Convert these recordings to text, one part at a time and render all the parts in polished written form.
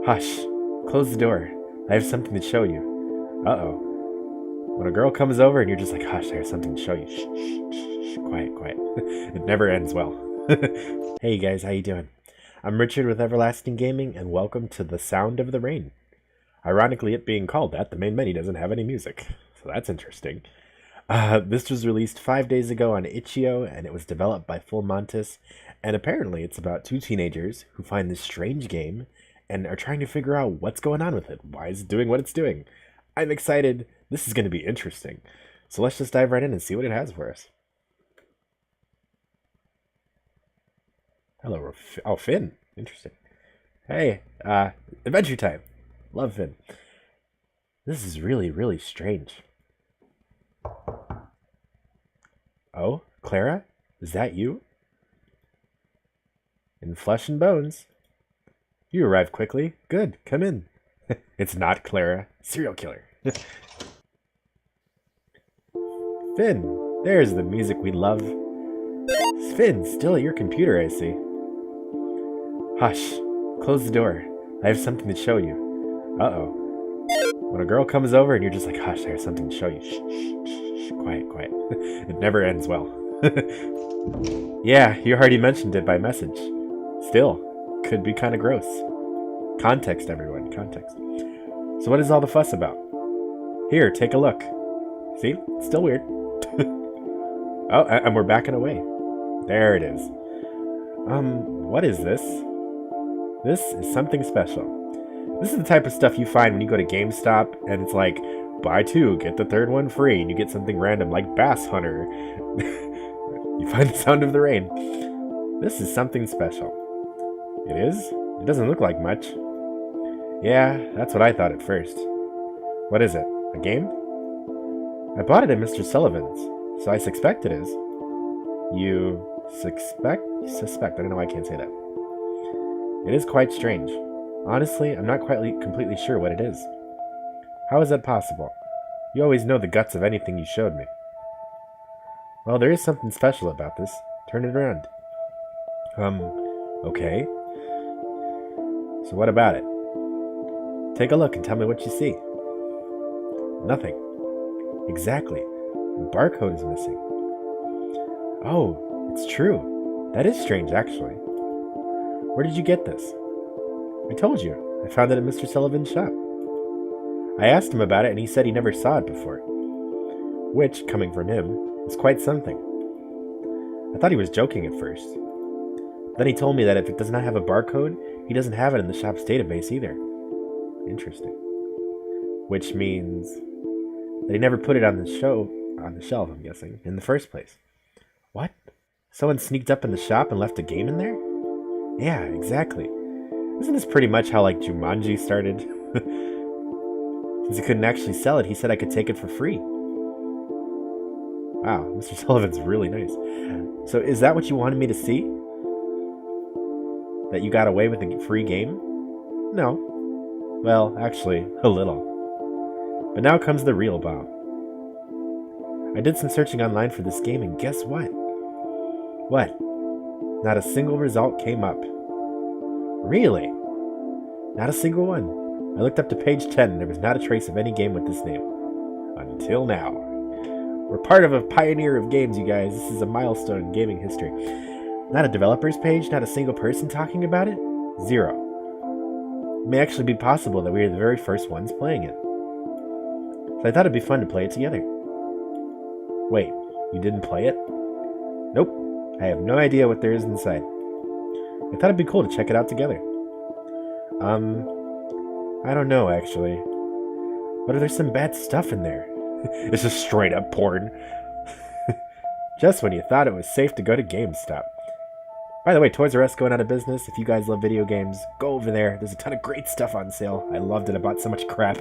Hush. Close the door. I have something to show you. Uh-oh. When a girl comes over and you're just like, hush, I have something to show you. Shh, shh, shh, shh. Quiet, quiet. It never ends well. Hey guys, how you doing? I'm Richard with Everlasting Gaming, and welcome to The Sound of the Rain. Ironically, it being called that, the main menu doesn't have any music. So that's interesting. This was released 5 days ago on Itch.io, and it was developed by Full Montis. And apparently it's about two teenagers who find this strange game and are trying to figure out what's going on with it. Why is it doing what it's doing? I'm excited. This is going to be interesting. So let's just dive right in and see what it has for us. Hello. Oh, Fynn. Interesting. Hey, Adventure Time. Love Fynn. This is really, really strange. Oh, Clara? Is that you? In flesh and bones. You arrived quickly. Good, come in. It's not Clara. Serial killer. Fynn, there's the music we love. Fynn, still at your computer, I see. Hush. Close the door. I have something to show you. Uh-oh. When a girl comes over and you're just like, hush, I have something to show you. Shh, shh, shh, quiet, quiet. It never ends well. Yeah, you already mentioned it by message. Still, could be kind of gross. Context, everyone, context. So what is all the fuss about? Here, take a look. See? Still weird. Oh, and we're backing away. There it is. What is this? This is something special. This is the type of stuff you find when you go to GameStop and it's like, buy two, get the third one free, and you get something random like Bass Hunter. You find the Sound of the Rain. This is something special. It is? It doesn't look like much. Yeah, that's what I thought at first. What is it? A game? I bought it at Mr. Sullivan's, so I suspect it is. You suspect? Suspect. I don't know why I can't say that. It is quite strange. Honestly, I'm not quite completely sure what it is. How is that possible? You always know the guts of anything you showed me. Well, there is something special about this. Turn it around. Okay. So what about it? Take a look and tell me what you see. Nothing. Exactly. The barcode is missing. Oh, it's true. That is strange, actually. Where did you get this? I told you. I found it at Mr. Sullivan's shop. I asked him about it, and he said he never saw it before. Which, coming from him, is quite something. I thought he was joking at first. Then he told me that if it does not have a barcode, he doesn't have it in the shop's database either. Interesting. Which means that he never put it on the shelf, I'm guessing, in the first place. What? Someone sneaked up in the shop and left a game in there? Yeah, exactly. Isn't this pretty much how, like, Jumanji started? Since he couldn't actually sell it, he said I could take it for free. Wow, Mr. Sullivan's really nice. So is that what you wanted me to see? That you got away with a free game? No. Well, actually, a little. But now comes the real bomb. I did some searching online for this game, and guess what? What? Not a single result came up. Really? Not a single one. I looked up to page 10, and there was not a trace of any game with this name. Until now. We're part of a pioneer of games, you guys. This is a milestone in gaming history. Not a developer's page, not a single person talking about it. Zero. It may actually be possible that we are the very first ones playing it. So I thought it'd be fun to play it together. Wait, you didn't play it? Nope. I have no idea what there is inside. I thought it'd be cool to check it out together. I don't know, actually. What if there's some bad stuff in there? It's just straight up porn. Just when you thought it was safe to go to GameStop. By the way, Toys R Us going out of business. If you guys love video games, go over there. There's a ton of great stuff on sale. I loved it. I bought so much crap.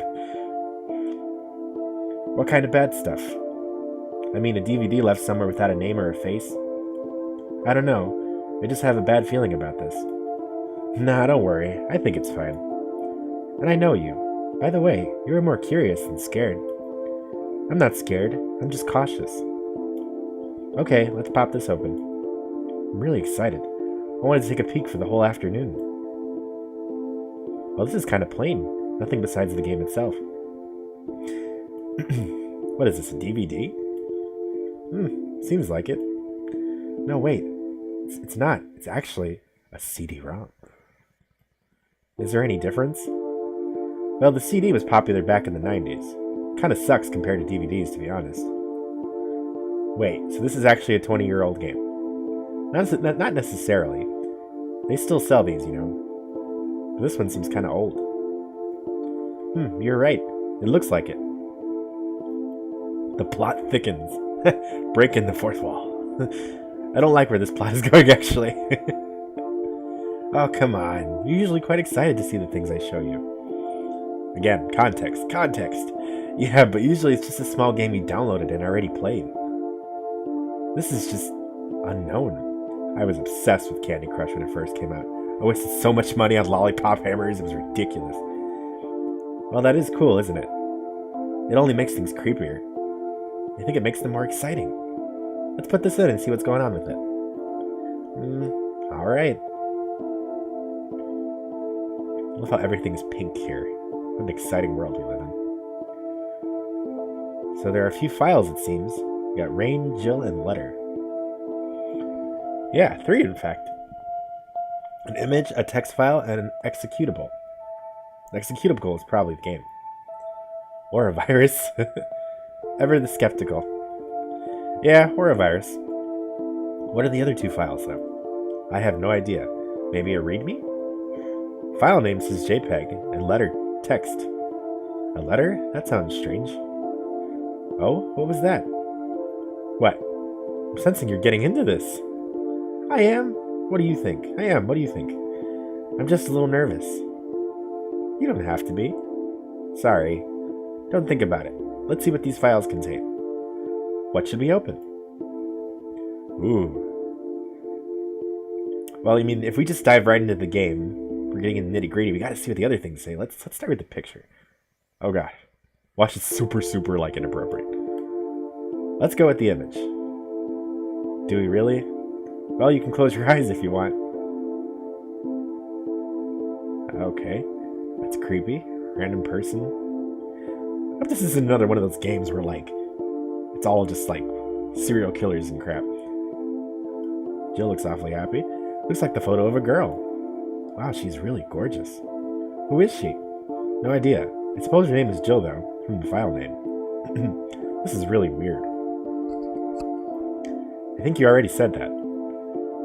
What kind of bad stuff? I mean, a DVD left somewhere without a name or a face? I don't know. I just have a bad feeling about this. Nah, don't worry. I think it's fine. And I know you. By the way, you're more curious than scared. I'm not scared. I'm just cautious. Okay, let's pop this open. I'm really excited. I wanted to take a peek for the whole afternoon. Well, this is kind of plain. Nothing besides the game itself. What is this, a DVD? Seems like it. No, wait. It's not. It's actually a CD-ROM. Is there any difference? Well, the CD was popular back in the 90s. Kinda sucks compared to DVDs, to be honest. Wait, so this is actually a 20-year-old game. Not necessarily. They still sell these, you know. But this one seems kinda old. You're right. It looks like it. The plot thickens. Breaking the fourth wall. I don't like where this plot is going, actually. Oh, come on. You're usually quite excited to see the things I show you. Again, context. Yeah, but usually it's just a small game you downloaded and already played. This is just unknown. I was obsessed with Candy Crush when it first came out. I wasted so much money on lollipop hammers, it was ridiculous. Well, that is cool, isn't it? It only makes things creepier. I think it makes them more exciting. Let's put this in and see what's going on with it. Alright. I love how everything is pink here. What an exciting world we live in. So there are a few files, it seems. We got Rain, Jill, and Letter. Yeah, 3 in fact. An image, a text file, and an executable. An executable is probably the game. Or a virus. Ever the skeptical. Yeah, or a virus. What are the other 2 files, though? I have no idea. Maybe a readme? File name says JPEG, and letter text. A letter? That sounds strange. Oh, what was that? What? I'm sensing you're getting into this. I am. What do you think? I am. What do you think? I'm just a little nervous. You don't have to be. Sorry. Don't think about it. Let's see what these files contain. What should we open? Ooh. Well, I mean, if we just dive right into the game, we're getting in the nitty-gritty. We gotta see what the other things say. Let's start with the picture. Oh gosh. Watch, it's super, like, inappropriate. Let's go with the image. Do we really? Well, you can close your eyes if you want. Okay. That's creepy. Random person. I hope this is another one of those games where, like, it's all just, like, serial killers and crap. Jill looks awfully happy. Looks like the photo of a girl. Wow, she's really gorgeous. Who is she? No idea. I suppose her name is Jill, though, from the file name. This is really weird. I think you already said that.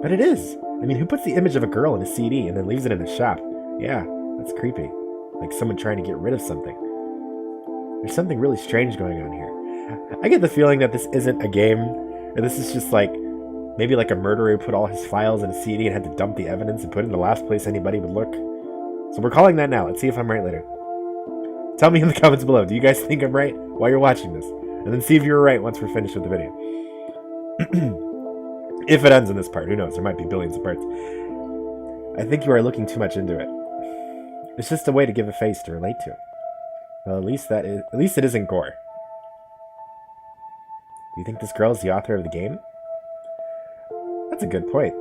But it is! I mean, who puts the image of a girl in a CD and then leaves it in a shop? Yeah, that's creepy. Like someone trying to get rid of something. There's something really strange going on here. I get the feeling that this isn't a game, or this is just like, maybe like a murderer put all his files in a CD and had to dump the evidence and put it in the last place anybody would look. So we're calling that now. Let's see if I'm right later. Tell me in the comments below, do you guys think I'm right while you're watching this? And then see if you're right once we're finished with the video. If it ends in this part, who knows? There might be billions of parts. I think you are looking too much into it. It's just a way to give a face to relate to. Well, at least it isn't gore. Do you think this girl is the author of the game? That's a good point.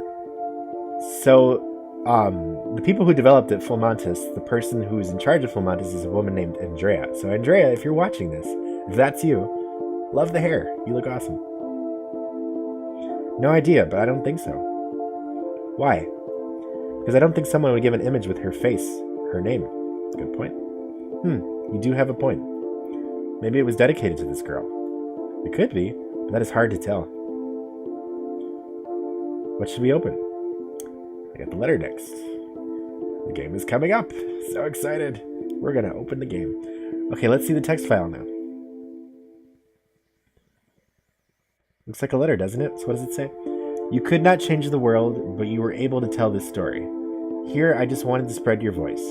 So, the people who developed it, Full Montes, the person who's in charge of Full Montes is a woman named Andrea. So Andrea, if you're watching this, if that's you, love the hair. You look awesome. No idea, but I don't think so. Why? Because I don't think someone would give an image with her face, her name. Good point. You do have a point. Maybe it was dedicated to this girl. It could be, but that is hard to tell. What should we open? I got the letter next. The game is coming up. So excited. We're gonna open the game. Okay, let's see the text file now. Looks like a letter, doesn't it? So what does it say? You could not change the world, but you were able to tell this story. Here, I just wanted to spread your voice.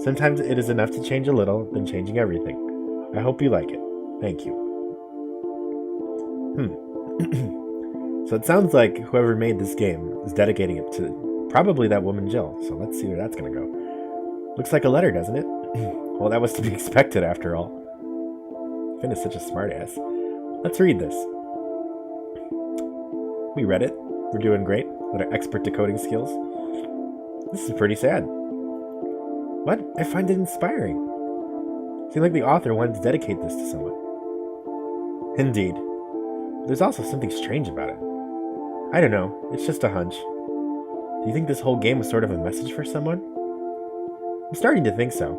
Sometimes it is enough to change a little than changing everything. I hope you like it. Thank you. So it sounds like whoever made this game is dedicating it to probably that woman Jill. So let's see where that's going to go. Looks like a letter, doesn't it? Well, that was to be expected after all. Fynn is such a smartass. Let's read this. We read it. We're doing great with our expert decoding skills. This is pretty sad. What? I find it inspiring. Seems like the author wanted to dedicate this to someone. Indeed. But there's also something strange about it. I don't know, it's just a hunch. Do you think this whole game was sort of a message for someone? I'm starting to think so.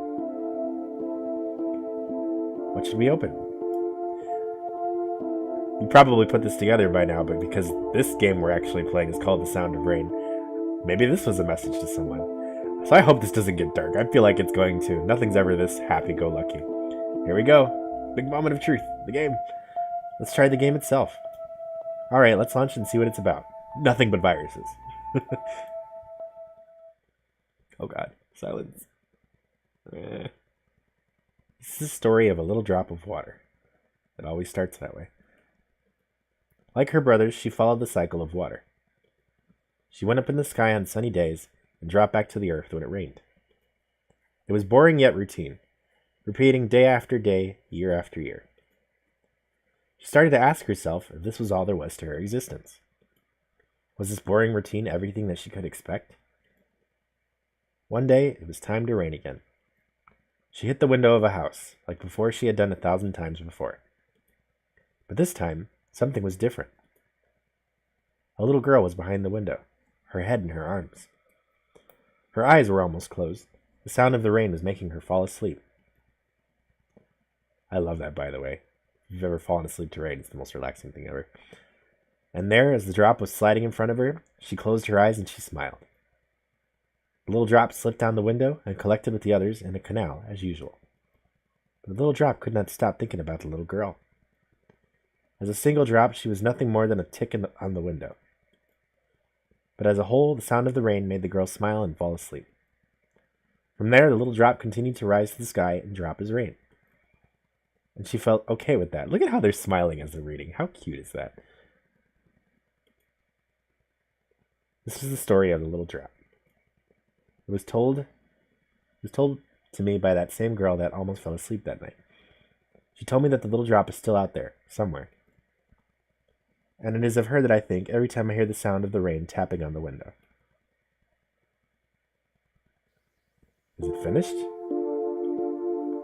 What should we open? You probably put this together by now, but because this game we're actually playing is called The Sound of Rain, maybe this was a message to someone. So I hope this doesn't get dark. I feel like it's going to. Nothing's ever this happy-go-lucky. Here we go. Big moment of truth. The game. Let's try the game itself. Alright, let's launch and see what it's about. Nothing but viruses. Oh god. Silence. This is the story of a little drop of water. It always starts that way. Like her brothers, she followed the cycle of water. She went up in the sky on sunny days and dropped back to the earth when it rained. It was boring yet routine, repeating day after day, year after year. She started to ask herself if this was all there was to her existence. Was this boring routine everything that she could expect? One day, it was time to rain again. She hit the window of a house, like before she had done 1,000 times before. But this time, something was different. A little girl was behind the window, her head in her arms. Her eyes were almost closed. The sound of the rain was making her fall asleep. I love that, by the way. If you've ever fallen asleep to rain, it's the most relaxing thing ever. And there, as the drop was sliding in front of her, she closed her eyes and she smiled. The little drop slipped down the window and collected with the others in a canal, as usual. But the little drop could not stop thinking about the little girl. As a single drop, she was nothing more than a tick on the window. But as a whole, the sound of the rain made the girl smile and fall asleep. From there, the little drop continued to rise to the sky and drop as rain. And she felt okay with that. Look at how they're smiling as they're reading. How cute is that? This is the story of the little drop. It was told to me by that same girl that almost fell asleep that night. She told me that the little drop is still out there, somewhere. And it is of her that I think every time I hear the sound of the rain tapping on the window. Is it finished?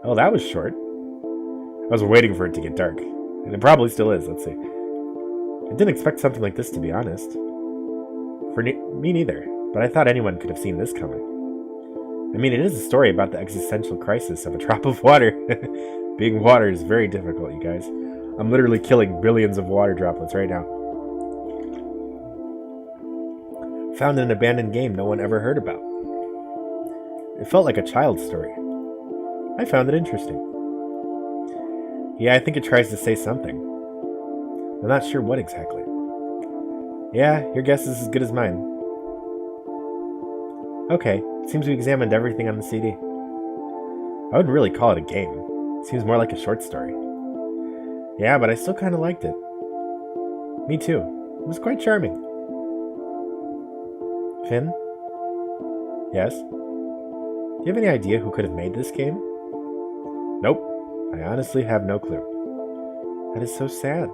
Oh, that was short. I was waiting for it to get dark. And it probably still is, let's see. I didn't expect something like this, to be honest. Me neither, but I thought anyone could have seen this coming. I mean, it is a story about the existential crisis of a drop of water. Being water is very difficult, you guys. I'm literally killing billions of water droplets right now. Found in an abandoned game no one ever heard about. It felt like a child's story. I found it interesting. Yeah, I think it tries to say something. I'm not sure what exactly. Yeah, your guess is as good as mine. Okay, seems we examined everything on the CD. I wouldn't really call it a game. It seems more like a short story. Yeah, but I still kind of liked it. Me too. It was quite charming. Fynn? Yes? Do you have any idea who could have made this game? Nope. I honestly have no clue. That is so sad.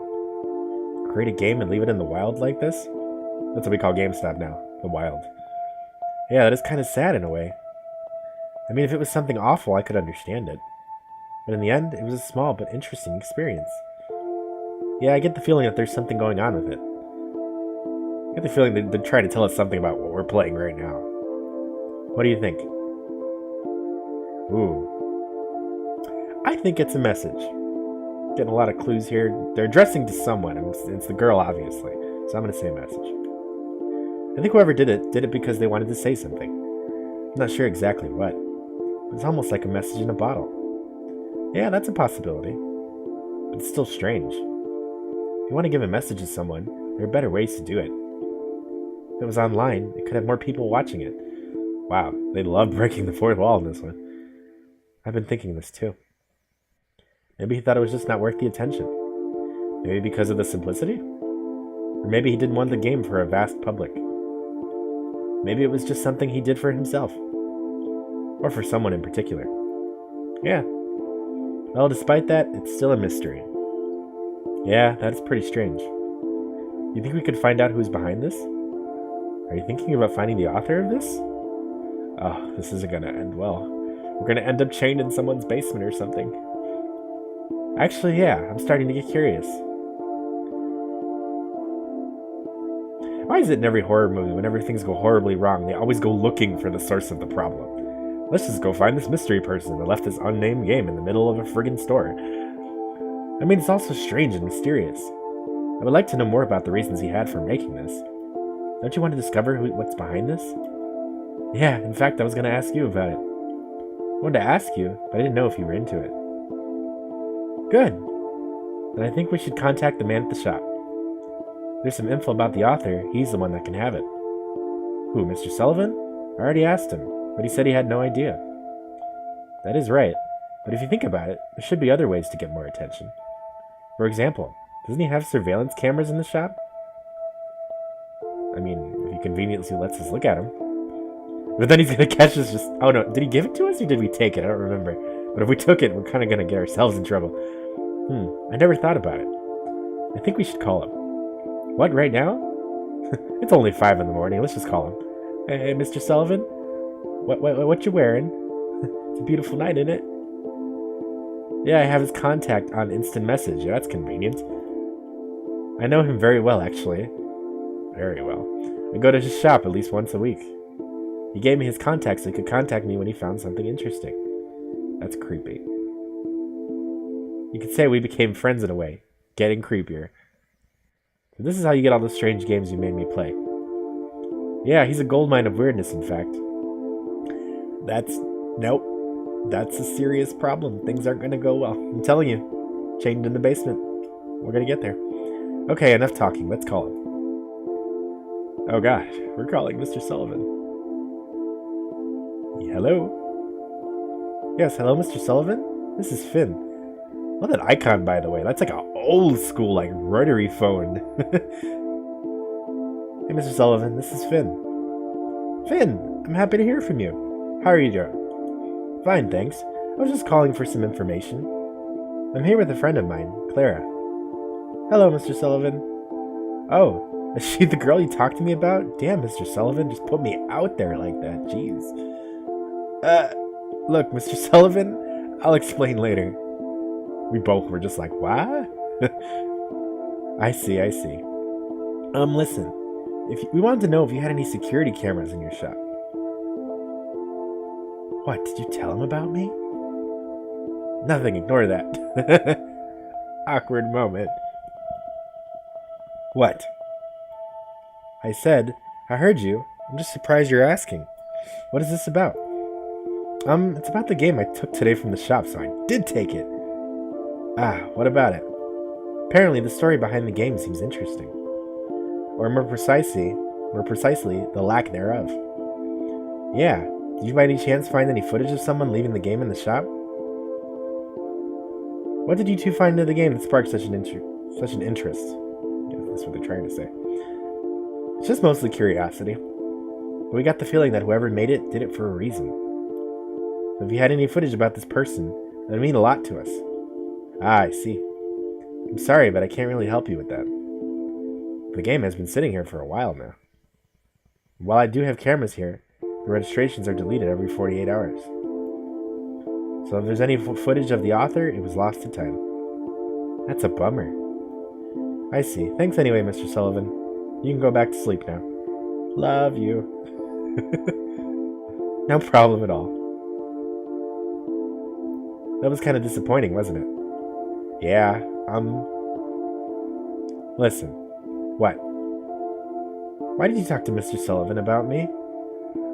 Create a game and leave it in the wild like this? That's what we call GameStop now. The wild. Yeah, that is kind of sad in a way. I mean, if it was something awful, I could understand it. But in the end, it was a small but interesting experience. Yeah, I get the feeling that there's something going on with it. I get the feeling that they're trying to tell us something about what we're playing right now. What do you think? Ooh. I think it's a message. Getting a lot of clues here. They're addressing to someone. It's the girl, obviously. So I'm going to say message. I think whoever did it because they wanted to say something. I'm not sure exactly what. But it's almost like a message in a bottle. Yeah, that's a possibility. But it's still strange. If you want to give a message to someone, there are better ways to do it. If it was online, it could have more people watching it. Wow, they love breaking the fourth wall in this one. I've been thinking this too. Maybe he thought it was just not worth the attention. Maybe because of the simplicity? Or maybe he didn't want the game for a vast public. Maybe it was just something he did for himself. Or for someone in particular. Yeah. Well, despite that, it's still a mystery. Yeah, that's pretty strange. You think we could find out who's behind this? Are you thinking about finding the author of this? Oh, this isn't gonna end well. We're gonna end up chained in someone's basement or something. Actually, yeah, I'm starting to get curious. Why is it in every horror movie, whenever things go horribly wrong, they always go looking for the source of the problem? Let's just go find this mystery person that left this unnamed game in the middle of a friggin' store. I mean, it's all so strange and mysterious. I would like to know more about the reasons he had for making this. Don't you want to discover what's behind this? Yeah, in fact, I was going to ask you about it. I wanted to ask you, but I didn't know if you were into it. Good. Then I think we should contact the man at the shop. There's some info about the author. He's the one that can have it. Who, Mr. Sullivan? I already asked him, but he said he had no idea. That is right, but if you think about it, there should be other ways to get more attention. For example, doesn't he have surveillance cameras in the shop? I mean, if he conveniently lets us look at them. But then he's gonna catch us just... Oh no, did he give it to us or did we take it? I don't remember. But if we took it, we're kind of gonna get ourselves in trouble. I never thought about it. I think we should call him. What, right now? It's only 5 in the morning. Let's just call him. Hey, Mr. Sullivan? What you wearing? It's a beautiful night, isn't it? Yeah, I have his contact on instant message. Yeah, that's convenient. I know him very well, actually. Very well. I go to his shop at least once a week. He gave me his contact so he could contact me when he found something interesting. That's creepy. You could say we became friends in a way. Getting creepier. So this is how you get all the strange games you made me play. Yeah, he's a goldmine of weirdness, in fact. Nope. That's a serious problem. Things aren't going to go well. I'm telling you. Chained in the basement. We're going to get there. Okay, enough talking. Let's call him. Oh gosh, we're calling Mr. Sullivan. Hello? Yes, hello, Mr. Sullivan? This is Fynn. Love that icon, by the way. That's like an old school, like, rotary phone. Hey, Mr. Sullivan, this is Fynn. Fynn, I'm happy to hear from you. How are you doing? Fine, thanks. I was just calling for some information. I'm here with a friend of mine, Clara. Hello, Mr. Sullivan. Oh, is she the girl you talked to me about? Damn, Mr. Sullivan, just put me out there like that. Jeez. Look, Mr. Sullivan, I'll explain later. We both were just like, what? I see. Listen. We wanted to know if you had any security cameras in your shop. What, did you tell him about me? Nothing, ignore that. Awkward moment. What? I said, I heard you. I'm just surprised you're asking. What is this about? It's about the game I took today from the shop, so I did take it. What about it? Apparently, the story behind the game seems interesting. Or more precisely, the lack thereof. Yeah, did you by any chance find any footage of someone leaving the game in the shop? What did you two find in the game that sparked such an interest? Yeah, that's what they're trying to say. It's just mostly curiosity. But we got the feeling that whoever made it did it for a reason. So if you had any footage about this person, that would mean a lot to us. I see. I'm sorry, but I can't really help you with that. The game has been sitting here for a while now. While I do have cameras here, the registrations are deleted every 48 hours. So if there's any footage of the author, it was lost to time. That's a bummer. I see. Thanks anyway, Mr. Sullivan. You can go back to sleep now. Love you. No problem at all. That was kind of disappointing, wasn't it? Yeah, listen. What? Why did you talk to Mr. Sullivan about me?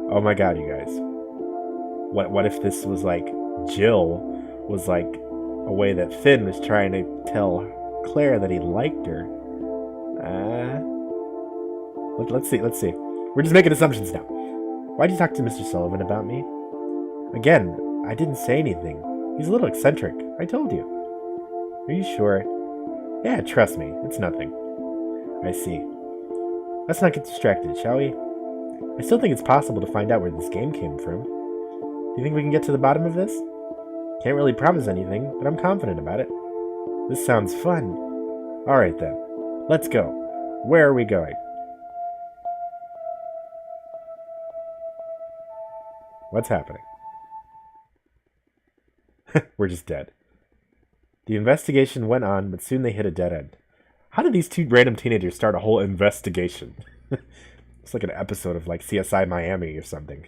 Oh my god, you guys. What if this was like Jill was like a way that Fynn was trying to tell Claire that he liked her? Let's see. We're just making assumptions now. Why'd you talk to Mr. Sullivan about me? Again, I didn't say anything. He's a little eccentric. I told you. Are you sure? Yeah, trust me. It's nothing. I see. Let's not get distracted, shall we? I still think it's possible to find out where this game came from. Do you think we can get to the bottom of this? Can't really promise anything, but I'm confident about it. This sounds fun. Alright then. Let's go. Where are we going? What's happening? We're just dead. The investigation went on, but soon they hit a dead end. How did these two random teenagers start a whole investigation? It's like an episode of like CSI Miami or something.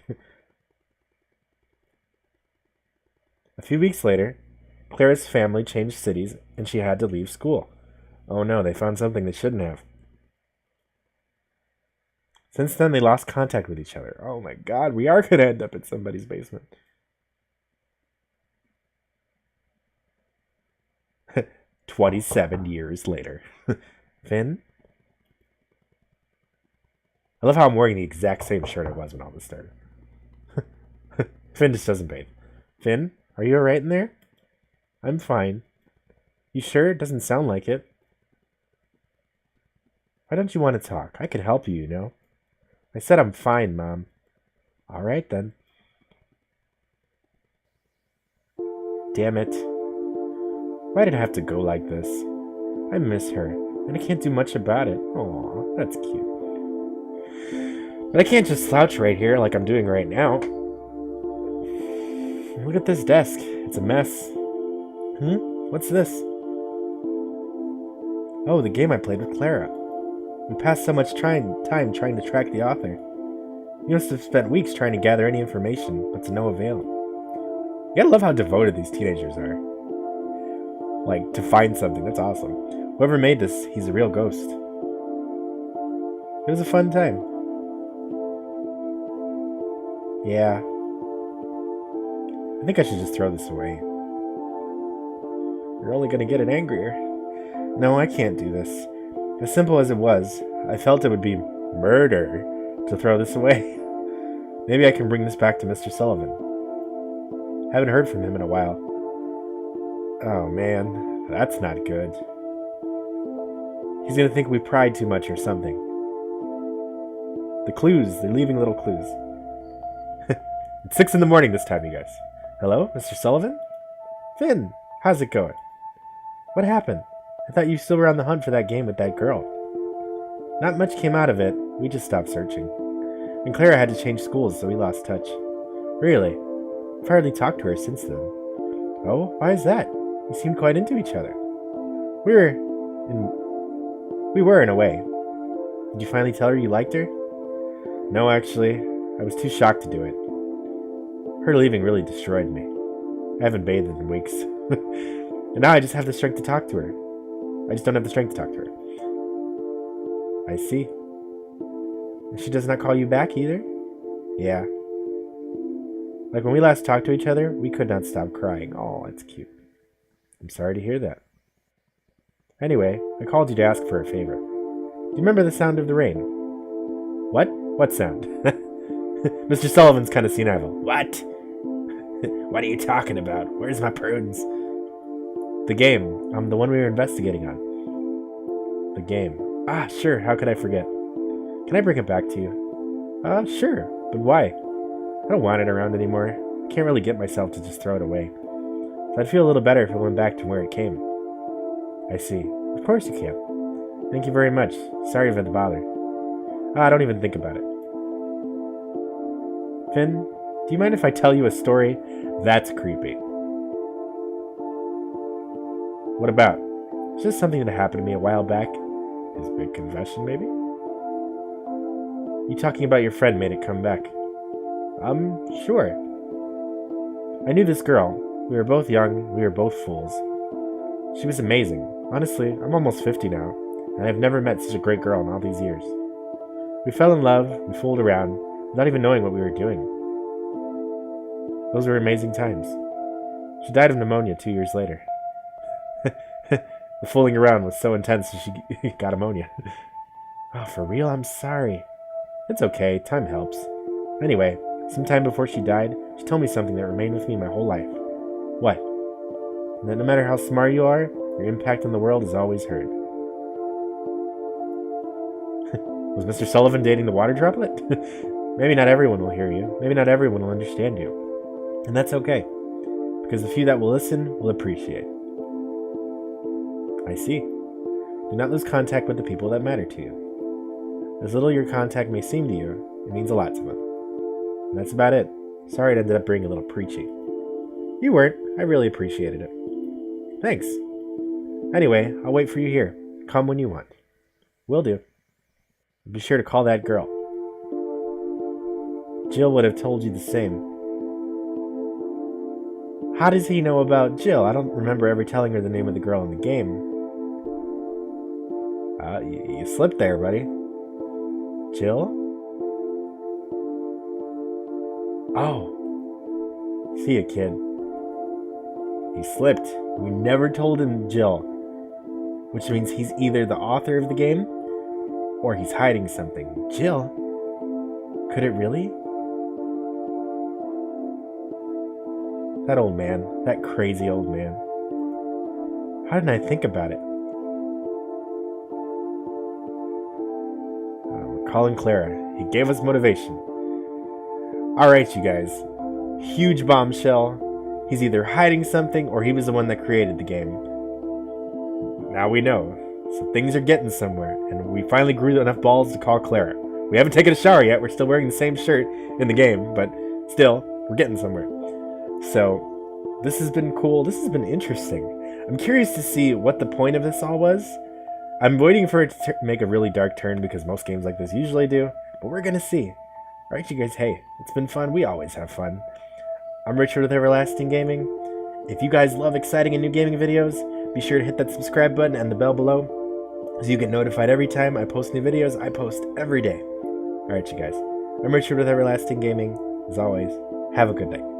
A few weeks later, Clara's family changed cities and she had to leave school. Oh no, they found something they shouldn't have. Since then, they lost contact with each other. Oh my god, we are going to end up in somebody's basement. 27 years later. Fynn? I love how I'm wearing the exact same shirt I was when all this started. Fynn just doesn't bathe. Fynn, are you alright in there? I'm fine. You sure? It doesn't sound like it. Why don't you want to talk? I could help you, you know. I said I'm fine, Mom. Alright then. Damn it. Why did it have to go like this? I miss her, and I can't do much about it. Aw, that's cute. But I can't just slouch right here like I'm doing right now. Look at this desk. It's a mess. What's this? Oh, the game I played with Clara. We passed so much time trying to track the author. We must have spent weeks trying to gather any information, but to no avail. You gotta love how devoted these teenagers are. Like, to find something, that's awesome. Whoever made this, he's a real ghost. It was a fun time. Yeah. I think I should just throw this away. You're only gonna get it angrier. No, I can't do this. As simple as it was, I felt it would be murder to throw this away. Maybe I can bring this back to Mr. Sullivan. Haven't heard from him in a while. Oh man, that's not good. He's gonna think we pried too much or something. The clues, they're leaving little clues. It's 6 in the morning this time, you guys. Hello, Mr. Sullivan? Fynn, how's it going? What happened? I thought you still were on the hunt for that game with that girl. Not much came out of it. We just stopped searching. And Clara had to change schools, so we lost touch. Really? I've hardly talked to her since then. Oh, why is that? We seemed quite into each other. We were in a way. Did you finally tell her you liked her? No, actually. I was too shocked to do it. Her leaving really destroyed me. I haven't bathed in weeks. And now I just have the strength to talk to her. I just don't have the strength to talk to her. I see. And she does not call you back either? Yeah. Like when we last talked to each other, we could not stop crying. Oh, that's cute. I'm sorry to hear that. Anyway, I called you to ask for a favor. Do you remember the sound of the rain? What? What sound? Mr. Sullivan's kind of senile. What? What are you talking about? Where's my prunes? The game. The one we were investigating on. The game. Ah, sure. How could I forget? Can I bring it back to you? Sure. But why? I don't want it around anymore. I can't really get myself to just throw it away. So I'd feel a little better if it went back to where it came. I see. Of course you can. Thank you very much. Sorry for the bother. Don't even think about it. Fynn, do you mind if I tell you a story? That's creepy. What about? It's just something that happened to me a while back. His big confession, maybe? You talking about your friend made it come back. Sure. I knew this girl. We were both young, we were both fools. She was amazing. Honestly, I'm almost 50 now, and I've never met such a great girl in all these years. We fell in love, we fooled around, not even knowing what we were doing. Those were amazing times. She died of pneumonia 2 years later. The fooling around was so intense that she got pneumonia. Oh, for real? I'm sorry. It's okay, time helps. Anyway, sometime before she died, she told me something that remained with me my whole life. What? That no matter how smart you are, your impact on the world is always heard. Was Mr. Sullivan dating the water droplet? Maybe not everyone will hear you. Maybe not everyone will understand you. And that's okay, because the few that will listen will appreciate. I see. Do not lose contact with the people that matter to you. As little your contact may seem to you, it means a lot to them. And that's about it. Sorry it ended up being a little preachy. You weren't. I really appreciated it. Thanks. Anyway, I'll wait for you here. Come when you want. Will do. Be sure to call that girl. Jill would have told you the same. How does he know about Jill? I don't remember ever telling her the name of the girl in the game. You slipped there, buddy. Jill? Oh. See ya, kid. He slipped. We never told him Jill. Which means he's either the author of the game, or he's hiding something. Jill? Could it really? That old man. That crazy old man. How didn't I think about it? We're calling Clara. He gave us motivation. Alright, you guys. Huge bombshell. He's either hiding something, or he was the one that created the game. Now we know. So things are getting somewhere, and we finally grew enough balls to call Clara. We haven't taken a shower yet. We're still wearing the same shirt in the game, but still, we're getting somewhere. So, this has been cool. This has been interesting. I'm curious to see what the point of this all was. I'm waiting for it to make a really dark turn because most games like this usually do, but we're gonna see. Alright, you guys, hey, it's been fun. We always have fun. I'm Richard with Everlasting Gaming. If you guys love exciting and new gaming videos, be sure to hit that subscribe button and the bell below so you get notified every time I post new videos. I post every day. Alright, you guys. I'm Richard with Everlasting Gaming. As always, have a good night.